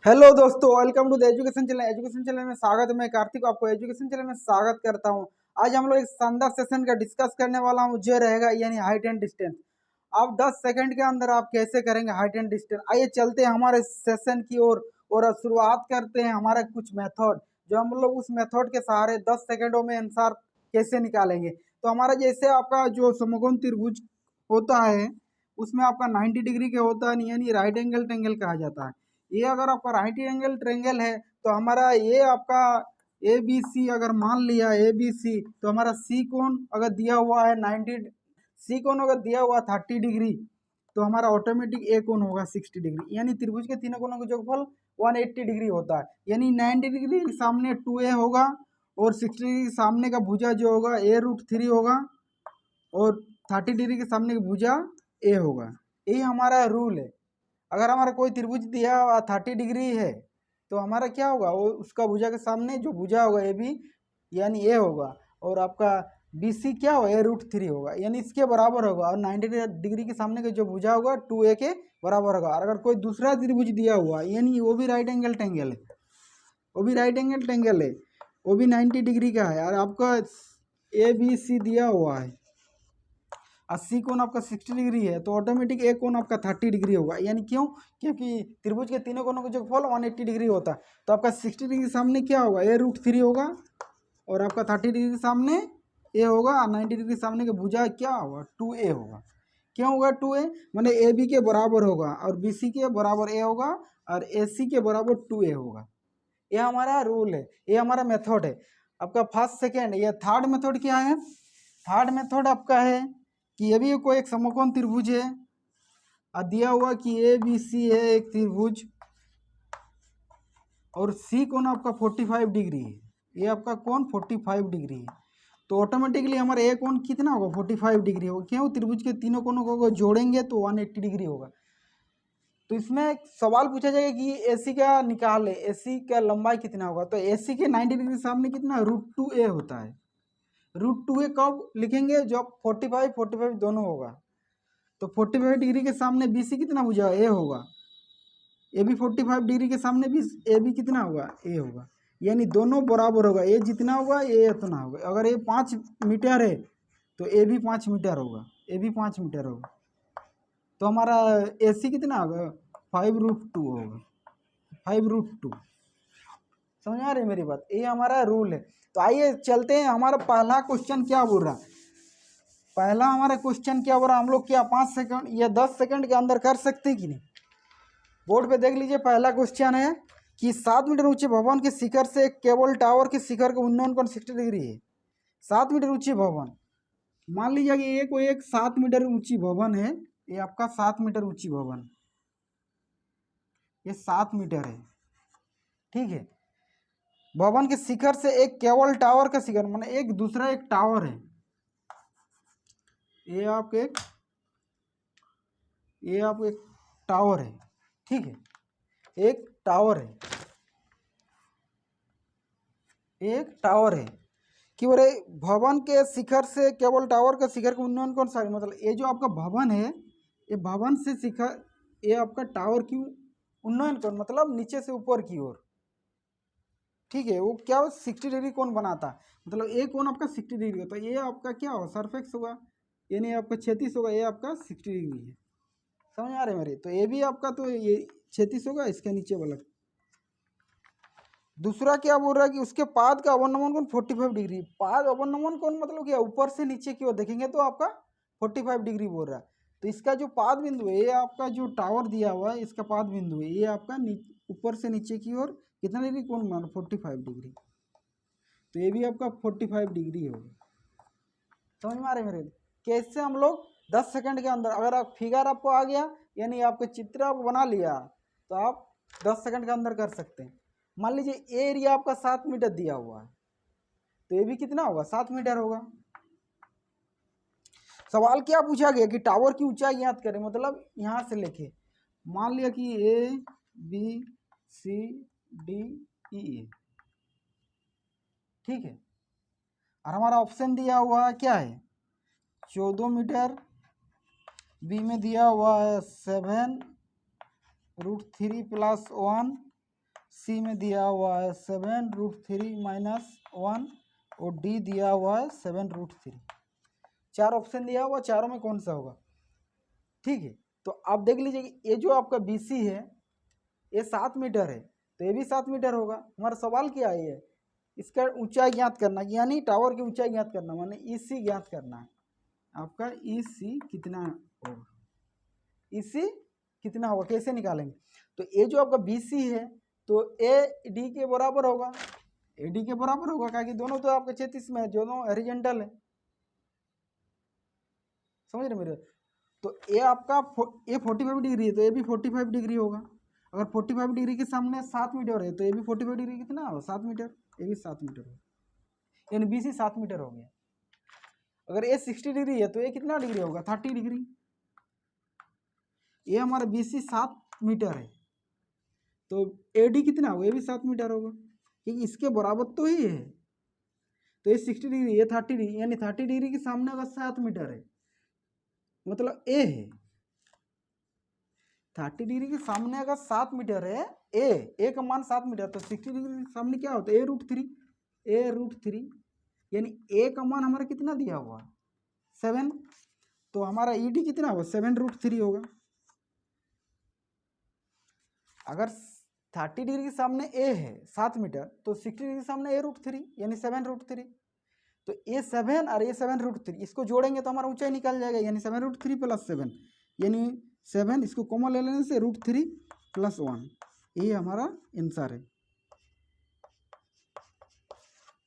Hello दोस्तों, welcome to the education channel. Education channel में स्वागत है। मैं कार्तिक आपको एजुकेशन चैनल में स्वागत करता हूं। आज हम लोग एक शानदार सेशन का डिस्कस करने वाला हूं, जो रहेगा यानी हाइट एंड डिस्टेंस। आप 10 सेकंड के अंदर आप कैसे करेंगे हाइट एंड डिस्टेंस। आइए चलते हैं हमारे सेशन की ओर और शुरुआत करते हैं हमारे कुछ मेथड, जो हम लोग उस मेथड के सहारे 10 सेकंडों में आंसर कैसे निकालेंगे। तो हमारा जैसे आपका जो समकोण त्रिभुज होता है उसमें आपका 90 डिग्री के होता है, यानी राइट एंगल ट्रायंगल कहा जाता है। ये अगर आपका राइट एंगल ट्रायंगल है तो हमारा ये आपका ए बी सी अगर मान लिया ए बी सी, तो हमारा सी कोण अगर दिया हुआ है 90, सी कोण अगर दिया हुआ 30 डिग्री, तो हमारा ऑटोमेटिक ए कोण होगा 60 डिग्री। यानी त्रिभुज के तीनों कोणों का जोगफल 180 डिग्री होता है। यानी 90 डिग्री के सामने 2a होगा और 60 डिग्री के सामने का भुजा जो होगा a√3 होगा और 30 डिग्री के सामने का भुजा a होगा। यही हमारा रूल है। अगर हमारा कोई त्रिभुज दिया 30 डिग्री है तो हमारा क्या होगा, वो उसका भुजा के सामने जो भुजा होगा ए बी यानी ए होगा, और आपका बी सी क्या होगा a√3 होगा, यानी इसके बराबर होगा। और 90 डिग्री के सामने का जो भुजा होगा 2a के बराबर होगा। और अगर कोई दूसरा त्रिभुज दिया हुआ यानी वो भी राइट एंगल ट्रायंगल है, वो भी राइट एंगल ट्रायंगल है, वो भी 90 डिग्री का है और आपका ए बी सी दिया हुआ है, 80 कोण आपका 60 डिग्री है, तो ऑटोमेटिक एक कोण आपका 30 डिग्री होगा। यानी क्यों? क्योंकि त्रिभुज के तीनों कोणों का जो फल 180 डिग्री होता है। तो आपका 60 डिग्री सामने क्या होगा a√3 होगा और आपका 30 डिग्री सामने ए होगा और 90 डिग्री सामने का भुजा क्या होगा 2a होगा। क्यों होगा 2a? मैंने ए बी के बराबर होगा और बी सी के बराबर ए होगा और ए सी के बराबर 2a होगा। ये हमारा रूल है, ये हमारा मेथड है। आपका फर्स्ट सेकेंड ये थर्ड मेथड क्या है? थर्ड मेथड आपका है कि ये भी कोई एक समकोण त्रिभुज है और दिया हुआ कि ए बी सी है एक त्रिभुज और सी कोण आपका 45 डिग्री है। ये आपका कोण 45 डिग्री है, तो ऑटोमेटिकली हमारा ए कोण कितना होगा 45 डिग्री होगा। क्यों? त्रिभुज के तीनों कोणों को जोड़ेंगे तो 180 डिग्री होगा। तो इसमें एक सवाल पूछा जाएगा कि एसी का निकाले, एसी का लंबाई कितना होगा। तो एसी के 90 डिग्री सामने कितना √2a होता है। √2a कब लिखेंगे? जब 45 दोनों होगा। तो 45 डिग्री के सामने बी सी कितना भुजा ए होगा, ए भी 45 डिग्री के सामने भी ए भी कितना होगा ए होगा। यानी दोनों बराबर होगा, ए जितना होगा ए उतना होगा। अगर ए 5 मीटर है तो ए भी 5 मीटर होगा, ए भी 5 मीटर होगा। तो हमारा ए सी कितना होगा 5√2 होगा, 5√2। समझ आ रही है मेरी बात? ये हमारा रूल है। तो आइए चलते हैं, हमारा पहला क्वेश्चन क्या बोल रहा है। पहला हमारा क्वेश्चन क्या बोल रहा है, हम लोग क्या 5 सेकंड या 10 सेकंड के अंदर कर सकते हैं कि नहीं? बोर्ड पे देख लीजिए। पहला क्वेश्चन है कि 7 मीटर ऊंचे भवन के शिखर से केबल टावर के शिखर का उन्नयन कोण 60 डिग्री है। 7 मीटर ऊंची भवन, मान लीजिए कि ये कोई एक 7 मीटर ऊंची भवन है। ये आपका 7 मीटर ऊंची भवन, ये 7 मीटर है, ठीक है। भवन के शिखर से एक केबल टावर का शिखर, माने एक दूसरा एक टावर है। ये आपके एक टावर है, ठीक है। एक टावर है, एक टावर है कि बोले भवन के शिखर से केबल टावर का शिखर का उन्नयन कौन सा है। मतलब ये जो आपका भवन है, ये भवन से शिखर, ये आपका टावर की उन्नयन कौन, मतलब नीचे से ऊपर की ओर, ठीक है। वो क्या 60 डिग्री कौन बनाता है, मतलब ये कौन आपका 60 डिग्री होता है। ये आपका क्या होगा सरफेक्स होगा, ये नहीं आपका 36 होगा, ये आपका 60 डिग्री है। समझ आ रहे मेरे? तो ये भी आपका, तो ये 36 होगा इसके नीचे वाला। दूसरा क्या बोल रहा है कि उसके पाद का अवनमन कोण 45 डिग्री। पाद अवनमन कोण मतलब क्या, ऊपर से नीचे की ओर देखेंगे तो आपका 45 डिग्री बोल रहा है। तो इसका जो पाद बिंदु है, ये आपका जो टावर दिया हुआ है इसका पाद बिंदु है, ये आपका ऊपर से नीचे की ओर कितना डिग्री कोण मान 45 डिग्री। तो ये भी आपका 45 डिग्री होगा। समझ में आ रहे मेरे? कैसे हम लोग 10 सेकंड के अंदर, अगर आप फिगर आपको आ गया यानी आपका चित्र आप बना लिया, तो आप 10 सेकंड के अंदर कर सकते हैं। मान लीजिए एरिया आपका 7 मीटर दिया हुआ है, तो ये भी कितना होगा 7 मीटर होगा। सवाल क्या पूछा गया कि टावर की ऊंचाई ज्ञात करें, मतलब यहां से लेके मान लिया कि A B C D E, ठीक है। और हमारा ऑप्शन दिया हुआ है क्या है 14 मीटर, बी में दिया हुआ है 7√3 + 1 सी में दिया हुआ है 7√3 - 1 और डी दिया हुआ है 7√3। चार ऑप्शन दिया हुआ, चारों में कौन सा होगा? ठीक है, तो आप देख लीजिए कि ये जो आपका BC है ये 7 मीटर है, तो ये भी 7 मीटर होगा। हमारा सवाल क्या है? ये इसका ऊंचाई ज्ञात करना, यानी टावर की ऊंचाई ज्ञात करना, माने EC ज्ञात करना है। आपका EC कितना होगा? EC कितना होगा, कैसे निकालेंगे? तो ये जो आपका BC है तो AD के बराबर होगा, AD के बराबर होगा, क्योंकि दोनों तो आपके 36 में है, दोनों हॉरिजॉन्टल है। समझ रहे मेरे? तो ये आपका ये 45 डिग्री है, तो ये भी 45 डिग्री होगा। अगर 45 डिग्री के सामने 7 मीटर है तो ये भी 45 डिग्री कितना होगा? 7 मीटर। ये भी 7 मीटर होगा, यानी BC 7 मीटर हो गया। अगर ये 60 डिग्री है तो ये कितना डिग्री होगा? 30 डिग्री। ये हमारा BC 7 मीटर है, तो AD कितना होगा? ये भी 7 मीटर होगा, क्योंकि इसके बराबर तो ही है। तो ये 60 डिग्री, ये 30 डिग्री, यानी 30 डिग्री के सामने अगर 7 मीटर है मतलब A है। 30 डिग्री के सामने अगर 7 मीटर है, ए का मान 7 मीटर, तो 60 डिग्री के सामने क्या होता है? A√3, यानी ए का मान हमारा कितना दिया हुआ? 7। तो हमारा ED कितना होगा? 7√3 होगा। अगर 30 डिग्री के सामने A है 7 मीटर, तो 60 डिग्री के सामने A√3 यानी 7√3। तो ये 7 और ये 7√3 इसको जोड़ेंगे तो हमारा ऊंचाई निकल जाएगा, यानी 7√3 + 7, यानी 7 इसको कॉमन ले लेने से √3 + 1, ये हमारा आंसर है।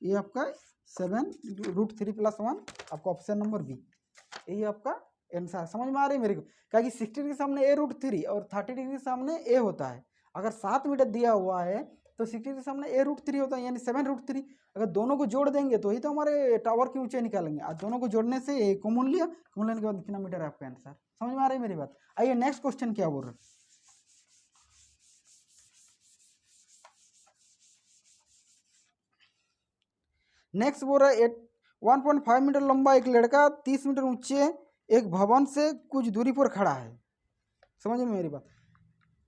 ये आपका 7√3 + 1 आपका ऑप्शन नंबर बी, यही आपका आंसर। समझ में आ रही है मेरे को? क्योंकि 60 डिग्री के सामने A√3 और 30 डिग्री के सामने A होता है। अगर 7 मीटर दिया हुआ है तो 60 डिग्री के सामने A√3 होता है, यानी 7√3। अगर दोनों को जोड़ देंगे तो ही तो हमारे टावर की ऊंचाई निकालेंगे। आज दोनों को जोड़ने से कॉमन लिया, कॉमन लेने के बाद कितना मीटर है आपका आंसर। समझ में आ रही है मेरी बात? आइए नेक्स्ट क्वेश्चन क्या बोल रहे हैं। नेक्स्ट बोल रहा है 1.5 मीटर लंबा एक लड़का 30 मीटर ऊंचे एक भवन से कुछ दूरी पर खड़ा है। समझ में मेरी बात?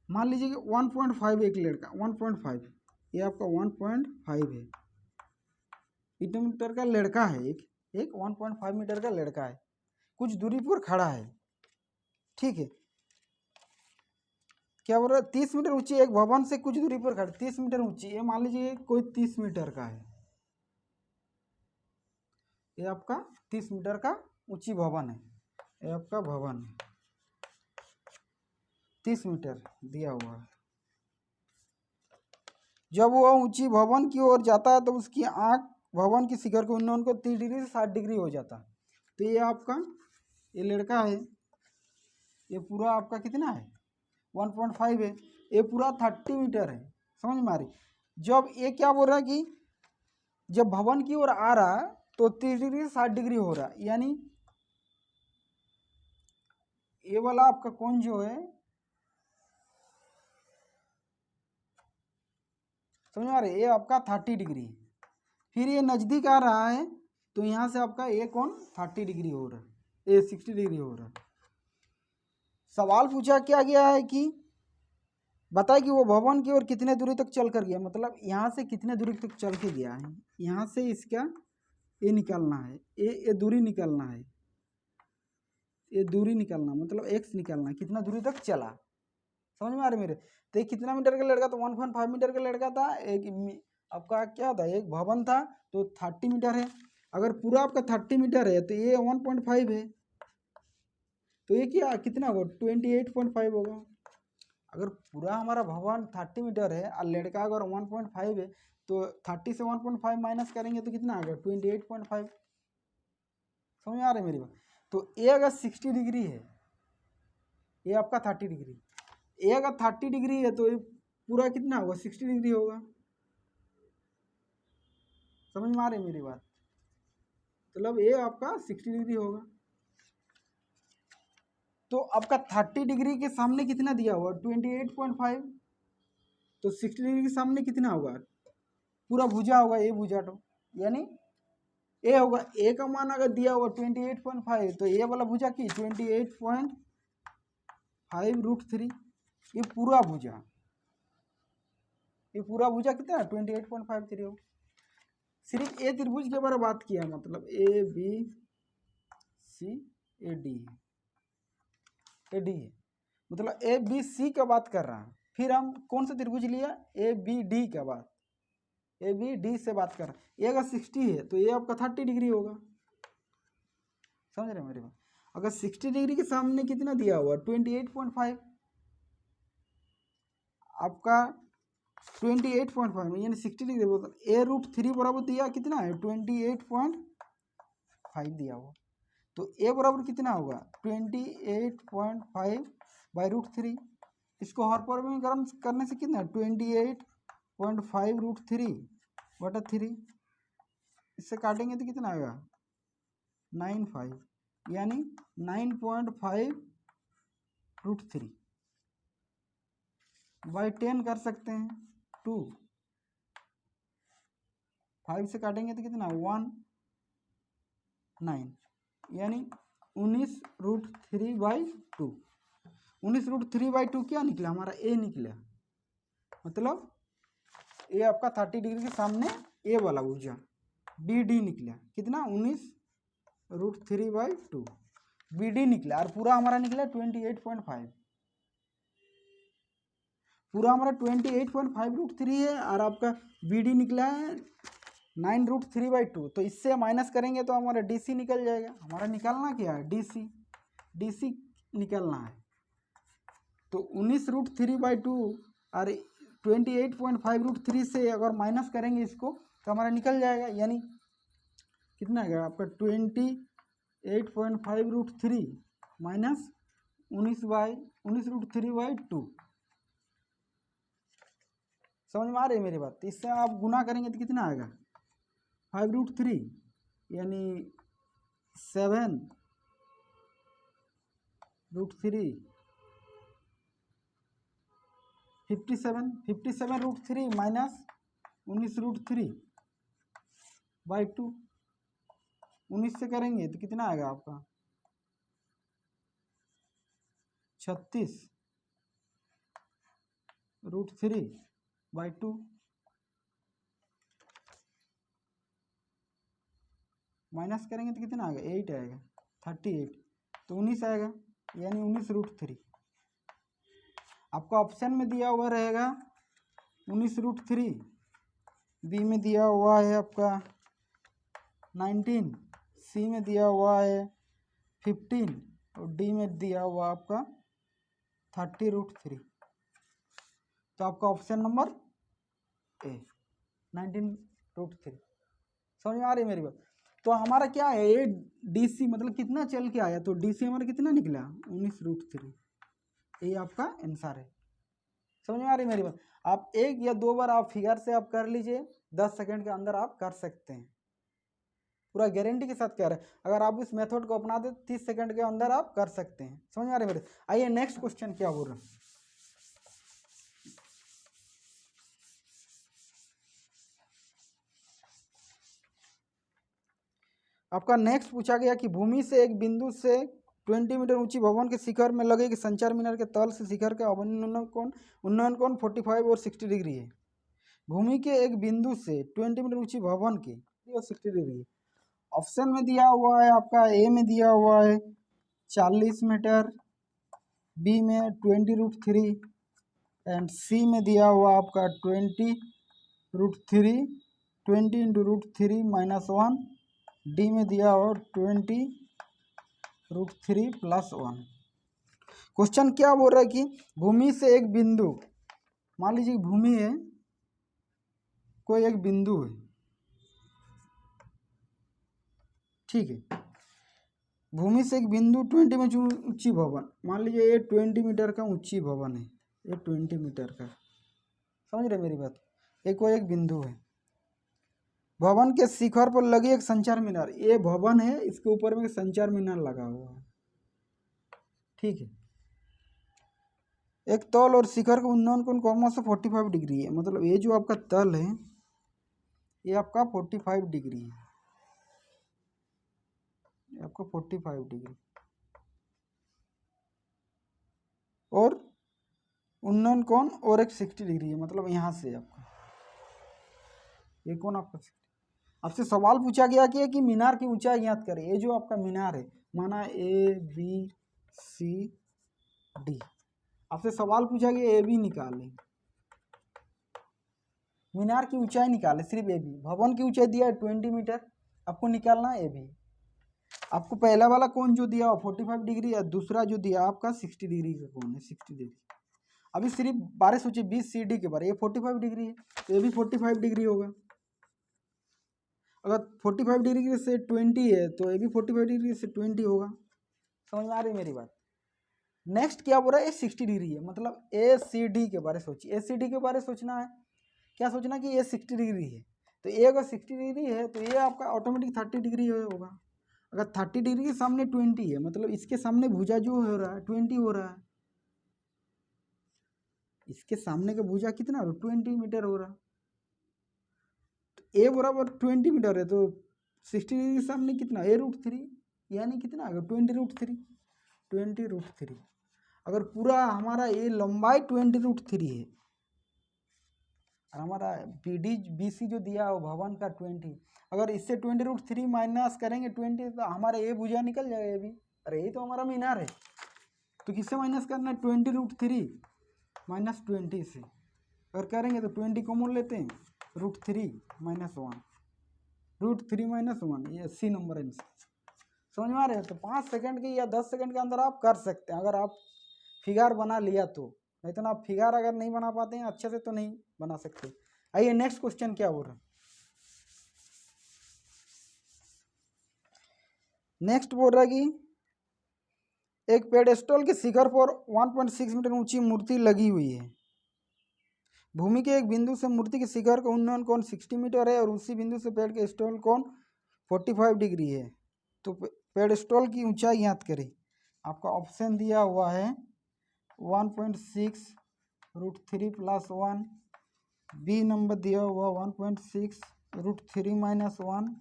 मान लीजिए कि 1.5 एक लड़का 1.5, ये आपका 1.5 है, इतने मीटर का लड़का है, एक 1.5 मीटर का लड़का है, कुछ दूरी पर खड़ा है। ठीक है, क्या बोल रहा है? 30 मीटर ऊंची एक भवन से कुछ दूरी पर खड़ा, 30 मीटर ऊंची, ये मान लीजिए कोई 30 मीटर का है, ये आपका 30 मीटर का ऊंची भवन है, ये आपका भवन है 30 मीटर दिया हुआ है। जब वह ऊंची भवन की ओर जाता है तो उसकी आंख भवन की शिखर के उन्नयन को 30 डिग्री से 60 डिग्री हो जाता है। तो ये आपका ये लड़का है, ये पूरा आपका कितना है? 1.5 है, ये पूरा 30 मीटर है। समझ में आ रही? जब ये क्या बोल रहा है कि जब भवन की ओर आ रहा है तो 30 डिग्री से 60 डिग्री हो रहा है, यानी ये वाला आपका कोण जो है, समझ में आ रही है, ये आपका 30 डिग्री है। फिर ये नज़दीक आ रहा है तो यहाँ से आपका ये कोण 30 डिग्री हो रहा है, ये 60 डिग्री हो रहा है। सवाल पूछा क्या गया है कि बताए कि वो भवन की ओर कितने दूरी तक चल कर गया, मतलब यहाँ से कितने दूरी तक चल के गया है। यहाँ से इसका ये निकालना है, ये दूरी निकालना है, ये दूरी निकालना मतलब x निकालना है, कितना दूरी तक चला। समझ में आ रही मेरे? तो ये कितना मीटर का लड़का? तो 1.5 मीटर का लड़का था। एक आपका क्या था? एक भवन था, तो 30 मीटर है। अगर पूरा आपका 30 मीटर है तो ये 1.5 है, तो ये क्या कितना होगा? 28.5 होगा। अगर पूरा हमारा भवन 30 मीटर है और लड़का अगर 1.5 है तो 30 से 1.5 माइनस करेंगे तो कितना आ गया? 28.5। समझ में आ रहा है मेरी बात? तो ये अगर 60 डिग्री है, ये आपका 30 डिग्री, ये अगर 30 डिग्री है तो ये पूरा कितना होगा? 60 डिग्री होगा। समझ में आ रही है मेरी बात? मतलब ये आपका 60 डिग्री होगा। तो आपका 30 डिग्री के सामने कितना दिया हुआ? 28.5। तो 60 डिग्री के सामने कितना होगा? पूरा भुजा होगा, ये भुजा, तो यानी ए होगा। ए का मान अगर दिया हुआ 28.5 तो ये वाला भुजा की 28.5 √3, ये पूरा भुजा, ये पूरा भुजा कितना है 28.53 हो। सिर्फ ए त्रिभुज के बारे में बात किया, मतलब A B C A D है, मतलब ए बी सी का बात कर रहा है। फिर हम कौन सा त्रिभुज लिया, ए बी डी का बात, ए बी डी से बात कर रहा है। ए अगर 60 है तो ये आपका 30 डिग्री होगा, समझ रहे हैं मेरी बात। अगर 60 डिग्री के सामने कितना दिया हुआ 28.5, आपका 28.5 यानी 60 डिग्री बोलता, a√3 बराबर दिया कितना है 28.5 दिया हुआ, तो a बराबर कितना होगा 28.5/√3। इसको हर पर में गर्म करने से कितना 28.5√3/3, इससे काटेंगे तो कितना आएगा 95, यानी 9.5√3 बाई 10 कर सकते हैं 2, 5 से काटेंगे तो कितना 19, यानी 19√3/2। 19√3/2 क्या निकला हमारा ए निकला, मतलब ये आपका 30 डिग्री के सामने ए वाला भुजा बी डी निकला कितना 19√3/2 बी डी निकला, और पूरा हमारा निकला 28.5, पूरा हमारा 28.5√3 है, और आपका बी डी निकला है 9√3/2। तो इससे माइनस करेंगे तो हमारा डी सी निकल जाएगा। हमारा निकालना क्या है डी सी निकलना है। तो 19√3/2 और 28.5√3 से अगर माइनस करेंगे इसको तो हमारा निकल जाएगा, यानी कितना है आपका 28.5√3 माइनस 19√3/2। समझ में आ रही है मेरी बात। इससे आप गुना करेंगे तो कितना आएगा 5√3 यानी 7√3 57√3 माइनस 19√3/2। 19 से करेंगे तो कितना आएगा आपका 36√3/2 माइनस करेंगे तो कितना आएगा 8 आएगा 38, तो 19 आएगा, यानी 19√3। आपका ऑप्शन में दिया हुआ रहेगा 19√3, बी में दिया हुआ है आपका 19, सी में दिया हुआ है 15 और डी में दिया हुआ आपका 30√3। तो आपका ऑप्शन नंबर ए 19√3। समझ में आ रही है मेरी बात। तो हमारा क्या है ये डी सी मतलब कितना चल के आया, तो डी सी हमारा कितना निकला 19√3, ये आपका आंसर है। समझ में आ रही है मेरी बात। आप एक या दो बार आप फिगर से आप कर लीजिए, 10 सेकंड के अंदर आप कर सकते हैं, पूरा गारंटी के साथ कह रहे हैं। अगर आप इस मेथड को अपना दे 30 सेकंड के अंदर आप कर सकते हैं। समझ में आ रही है मेरे। आइए नेक्स्ट क्वेश्चन क्या बोल रहा है। आपका नेक्स्ट पूछा गया कि भूमि से एक बिंदु से 20 मीटर ऊंची भवन के शिखर में लगे कि संचार मीनार के तल से शिखर का उन्नयन कोण 45 और 60 डिग्री है। भूमि के एक बिंदु से 20 मीटर ऊंची भवन के और 60 डिग्री। ऑप्शन में दिया हुआ है आपका ए में दिया हुआ है 40 मीटर, बी में 20√3 एंड सी में दिया हुआ आपका 20√3 20 × √3 -1, डी में दिया हुआ 20√3 +1। क्वेश्चन क्या बोल रहा है कि भूमि से एक बिंदु, मान लीजिए भूमि है, कोई एक बिंदु है, ठीक है। भूमि से एक बिंदु 20 मीटर ऊंची भवन, मान लीजिए ये 20 मीटर का ऊंची भवन है, ये 20 मीटर का, समझ रहे मेरी बात। ये कोई एक बिंदु है, भवन के शिखर पर लगी एक संचार मीनार, ये भवन है, इसके ऊपर में संचार मीनार लगा हुआ है, ठीक है। एक तल और शिखर का उन्नयन कोण क्रमशः 45 डिग्री है, मतलब ये जो आपका तल है ये आपका 45 डिग्री है, आपको 45 डिग्री, और उन्नयन कोण और एक 60 डिग्री है, मतलब यहाँ से आपका ये कौन आपका, आपसे सवाल पूछा गया कि मीनार की ऊंचाई ज्ञात करें। ये जो आपका मीनार है, माना ABCD, आपसे सवाल पूछा गया AB निकालें, मीनार की ऊंचाई निकाले, सिर्फ AB। भवन की ऊंचाई दिया है 20 मीटर, आपको निकालना है AB। आपको पहला वाला कोण जो दिया 45 डिग्री है, दूसरा जो दिया आपका 60 डिग्री का कोण है, 60 डिग्री। अभी सिर्फ बारे सोचिए BCD के बारे, ये 45 डिग्री है तो ये भी 45 डिग्री होगा। अगर 45 डिग्री से 20 है तो ये भी 45 डिग्री से 20 होगा। समझ में आ रही है मेरी बात। नेक्स्ट क्या बोल रहा है, ये 60 डिग्री है, मतलब ACD के बारे सोचिए। ACD के बारे सोचना है, क्या सोचना कि ये 60 डिग्री है, तो ये अगर 60 डिग्री है तो ये आपका ऑटोमेटिक 30 डिग्री होगा। अगर 30 डिग्री के सामने 20 है, मतलब इसके सामने भुजा जो हो रहा है 20 हो रहा है, इसके सामने का भुजा कितना 20 मीटर हो रहा है, तो ए बराबर 20 मीटर है, तो 60 डिग्री के सामने कितना A√3, यानी कितना आ गया 20√3, 20√3। अगर पूरा हमारा ये लंबाई 20√3 है और हमारा BC जो दिया हो भवन का 20, अगर इससे 20√3 माइनस करेंगे 20 तो हमारा ये भुजा निकल जाएगा ये भी। अरे ये तो हमारा मीनार है, तो किससे माइनस करना है 20√3 माइनस 20 से। अगर करेंगे तो 20 कॉमन लेते हैं, √3 माइनस 1, √3 माइनस 1, ये C नंबर आंसर। समझ में आ रहे हैं। तो 5 सेकंड के या 10 सेकंड के अंदर आप कर सकते हैं, अगर आप फिगर बना लिया तो। नहीं तो आप फिगर अगर नहीं बना पाते हैं अच्छे से तो नहीं बना सकते। आइए नेक्स्ट क्वेश्चन क्या बोल रहा है। नेक्स्ट बोल रहा है कि एक पेडेस्टल के शिखर पर 1.6 मीटर ऊंची मूर्ति लगी हुई है। भूमि के एक बिंदु से मूर्ति के शिखर का उन्नयन कोण 60 मीटर है और उसी बिंदु से पेड़ के स्टॉल कोण 45 डिग्री है। तो पेडेस्टल की ऊंचाई ज्ञात करें। आपका ऑप्शन दिया हुआ है 1.6 √3 + 1, बी नंबर दिया हुआ 1.6 √3 - 1,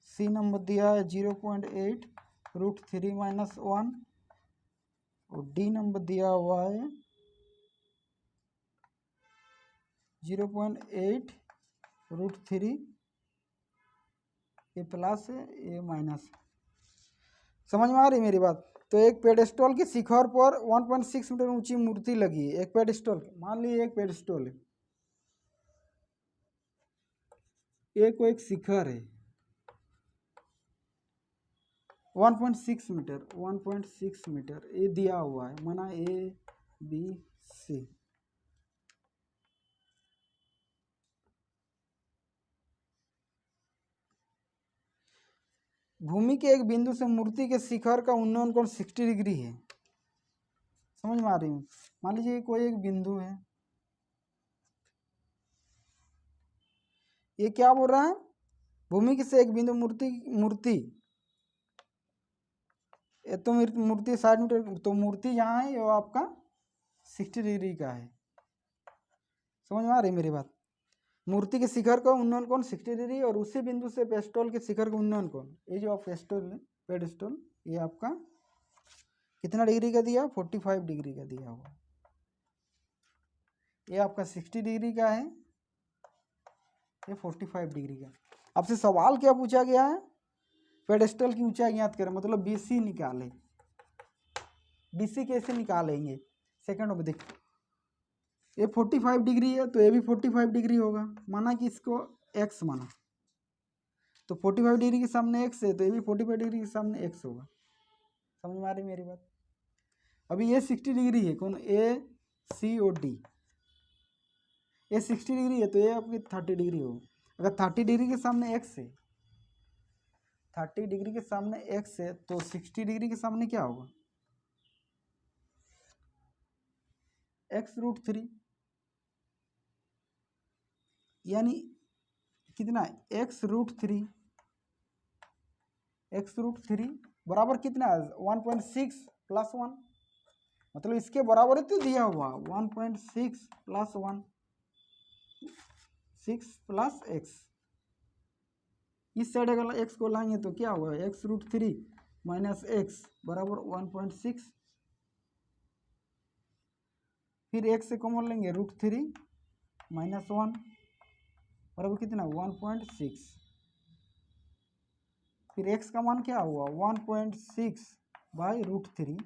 सी नंबर दिया है 0.8 √3 - 1 और डी नंबर दिया हुआ है 0.8 √3, ये प्लस है ये माइनस है। समझ में आ रही मेरी बात। तो एक पेडेस्टल के शिखर पर 1.6 मीटर ऊंची मूर्ति लगी है। एक पेडेस्टल, मान लीजिए एक पेडेस्टल है, एक एक शिखर है 1.6 मीटर, 1.6 मीटर ये दिया हुआ है, माना ABC। भूमि के एक बिंदु से मूर्ति के शिखर का उन्नयन कोण 60 डिग्री है। समझ में आ रही हूँ। मान लीजिए कोई एक बिंदु है, ये क्या बोल रहा है, भूमि के से एक बिंदु मूर्ति ये तो मूर्ति 60 मीटर, तो मूर्ति जहाँ है वो आपका 60 डिग्री का है। समझ में आ रही मेरी बात। मूर्ति के शिखर का उन्नयन कोण 60 डिग्री और उसी बिंदु से पेडेस्टल के शिखर का उन्नयन कोण, ये जो आप पेडेस्टल ये आपका कितना डिग्री का दिया 45 डिग्री का दिया हुआ, ये आपका 60 डिग्री का है, ये 45 डिग्री का। आपसे सवाल क्या पूछा गया है, पेडेस्टल की ऊंचाई ज्ञात करें, मतलब BC निकाले। BC कैसे निकालेंगे, सेकंड में देखिए, ये 45 डिग्री है तो ये भी 45 डिग्री होगा, माना कि इसको x माना, तो 45 डिग्री के सामने x है तो ये भी 45 डिग्री के सामने x होगा। समझ में आ रही मेरी बात। अभी ये 60 डिग्री है, कौन AC और D, ये 60 डिग्री है तो ये आपकी 30 डिग्री होगा। अगर 30 डिग्री के सामने x है, 30 डिग्री के सामने x है तो 60 डिग्री के सामने क्या होगा, x√3, यानी कितना x√3, x√3 बराबर कितना है 1.6 + 1, मतलब इसके बराबर ही तो दिया हुआ 1.6 + 1, 6 + x। इस साइड अगर x को लाएंगे तो क्या होगा x√3 - x बराबर 1.6, फिर x से कॉमन लेंगे √3 - 1 बराबर कितना 1.6। फिर x का मान क्या हुआ 1.6 बाई √3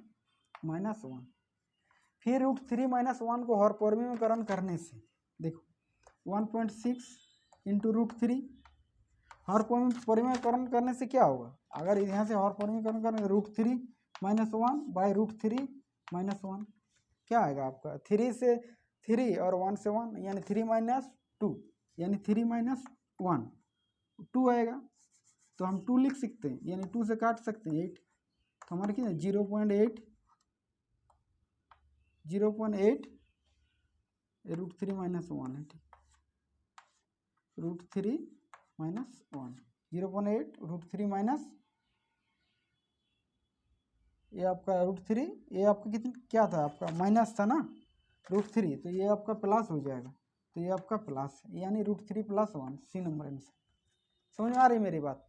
माइनस 1। फिर √3 माइनस 1 को हर परिमेयकरण करने से देखो 1.6 इंटू √3 हर परिमेयकरण करने से क्या होगा, अगर यहाँ से हर परिमेयकरण करेंगे √3 माइनस 1 बाई √3 माइनस 1 क्या आएगा आपका 3 से 3 और 1 से 1 यानी 3 माइनस 2 यानी 3 माइनस 1 2 आएगा। तो हम 2 लिख सकते हैं यानी 2 से काट सकते हैं 8। तो हमारे कितना 0.8 √3 माइनस 1 है ठीक √3 माइनस 1 0.8 √3 माइनस ये आपका √3 ये आपका कितना क्या था आपका माइनस था ना √3 तो ये आपका प्लस हो जाएगा तो ये आपका प्लस है यानी √3 प्लस 1 सी नंबर आंसर। समझ में आ रही मेरी बात।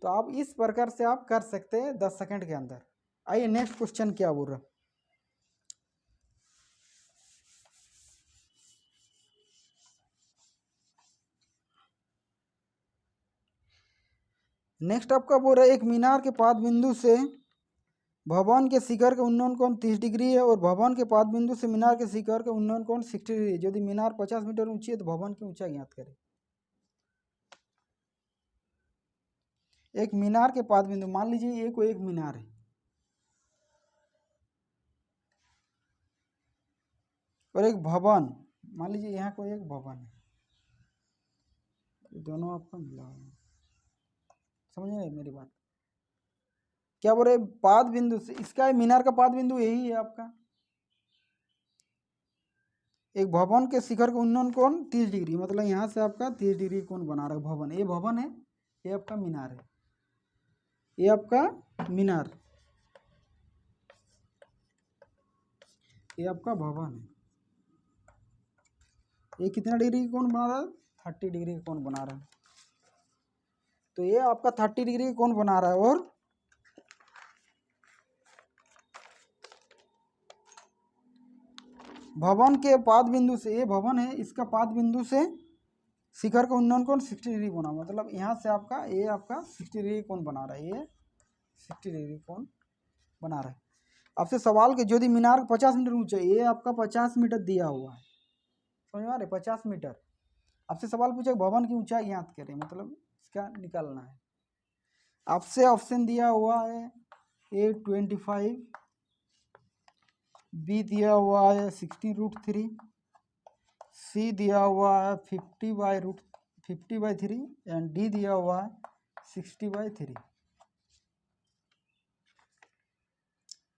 तो आप इस प्रकार से आप कर सकते हैं 10 सेकंड के अंदर। आइए नेक्स्ट क्वेश्चन क्या बोल रहा। नेक्स्ट आपका बोल रहा है एक मीनार के पाद बिंदु से भवन के शिखर का उन्नयन कोण 30 डिग्री है और भवन के पाद बिंदु से मीनार के शिखर का उन्नयन कोण 60 डिग्री है। यदि मीनार 50 मीटर ऊंची है तो भवन की ऊंचाई ज्ञात करें। एक मीनार के पाद बिंदु मान लीजिए ये कोई एक मीनार है और एक भवन मान लीजिए यहाँ कोई एक भवन है, दोनों आपका मिला हुआ है। समझ रहे मेरी बात। क्या बोल रहे पाद बिंदु से इसका मीनार का पाद बिंदु यही है आपका। एक भवन के शिखर का उन्नयन कोण 30 डिग्री मतलब यहाँ से आपका 30 डिग्री कोण बना रहा है भवन। ये भवन है ये आपका मीनार है ये आपका मीनार ये आपका भवन है। ये कितना डिग्री का कोण बना रहा है 30 डिग्री का कोण बना रहा है। तो ये आपका 30 डिग्री का कोण बना रहा है और भवन के पाद बिंदु से ये भवन है इसका पाद बिंदु से शिखर का उन्नयन कोण 60 डिग्री बना मतलब यहाँ से आपका ये आपका 60 डिग्री कोण बना रहा है ये 60 डिग्री कोण बना रहा है। आपसे सवाल के यदि मीनार 50 मीटर ऊंचा ये आपका 50 मीटर दिया हुआ है समझ में आ रहे 50 मीटर। आपसे सवाल पूछा भवन की ऊंचाई ज्ञात करें मतलब इसका निकालना है। आपसे ऑप्शन दिया हुआ है A 25 B दिया हुआ है 60√3 C दिया हुआ है 50/3 एंड D दिया हुआ है 60/3।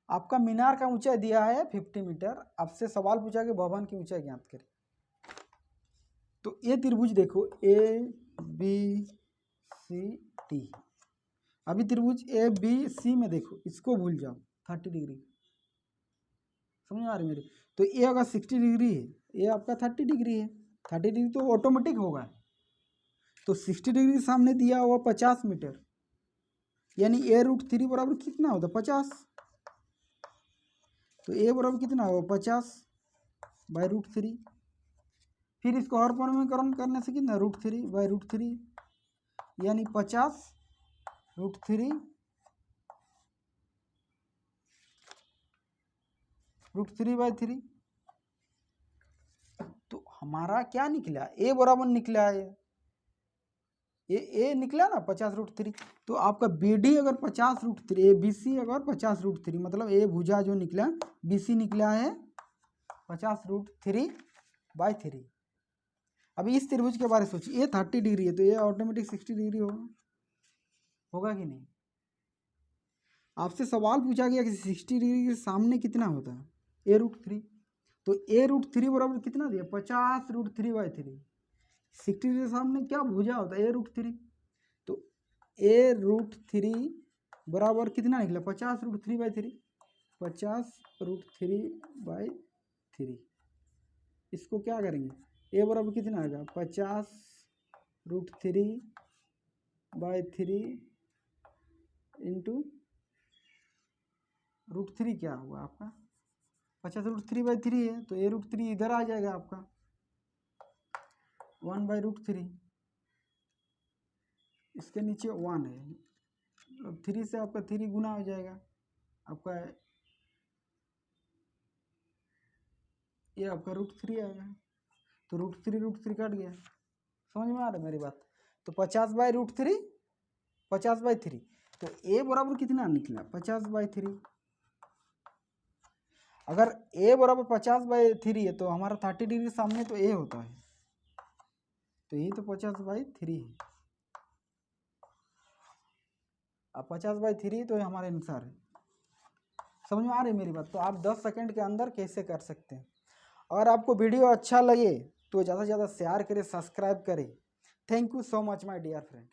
आपका मीनार का ऊंचाई दिया है 50 मीटर। आपसे सवाल पूछा कि भवन की ऊंचाई ज्ञात करें। तो ये त्रिभुज देखो A B C D। अभी त्रिभुज A B C में देखो इसको भूल जाओ 30 डिग्री समझ में आ रही मेरी। तो ये अगर 60 डिग्री है ये आपका 30 डिग्री है 30 डिग्री तो ऑटोमेटिक होगा। तो 60 डिग्री सामने दिया हुआ 50 मीटर यानी A√3 बराबर कितना होता 50। तो A बराबर कितना होगा 50/√3। फिर इसको हर परिमेयकरण करने से कितना √3/√3 यानी 50√3 √3/3। तो हमारा क्या निकला A बराबर निकला है ये A निकला ना 50√3। तो आपका BD अगर 50√3 BC अगर 50√3 मतलब A भुजा जो निकला BC निकला है 50√3/3। अभी इस त्रिभुज के बारे में सोचिए ये 30 डिग्री है तो ये ऑटोमेटिक 60 डिग्री होगा कि नहीं। आपसे सवाल पूछा गया कि 60 डिग्री के सामने कितना होता है A√3। तो A√3 बराबर कितना दिया 50√3/3। 60 डिग्री के सामने क्या भुजा होता है A√3। तो A√3 बराबर कितना निकला 50√3/3 50√3/3। इसको क्या करेंगे A बराबर कितना आएगा 50√3/3 इंटू √3 क्या हुआ आपका 50√3/3 है तो A√3 इधर आ जाएगा आपका 1/√3 इसके नीचे 1 है, मतलब 3 से आपका 3 गुना हो जाएगा, आपका ये आपका √3 आएगा। तो √3 कट गया। समझ में आ रहा है मेरी बात? तो 50/√3, 50/3। तो a बराबर कितना निकला? 50/3। अगर a बराबर 50/3 है तो हमारा 30 डिग्री सामने तो a होता है, तो यही तो 50/3 है। अब 50/3 तो ये हमारे अनुसार है। समझ में आ रही है मेरी बात? तो आप 10 सेकंड के अंदर कैसे कर सकते हैं। अगर आपको वीडियो अच्छा लगे तो ज़्यादा से ज़्यादा शेयर करें, सब्सक्राइब करें। Thank you so much my dear friend.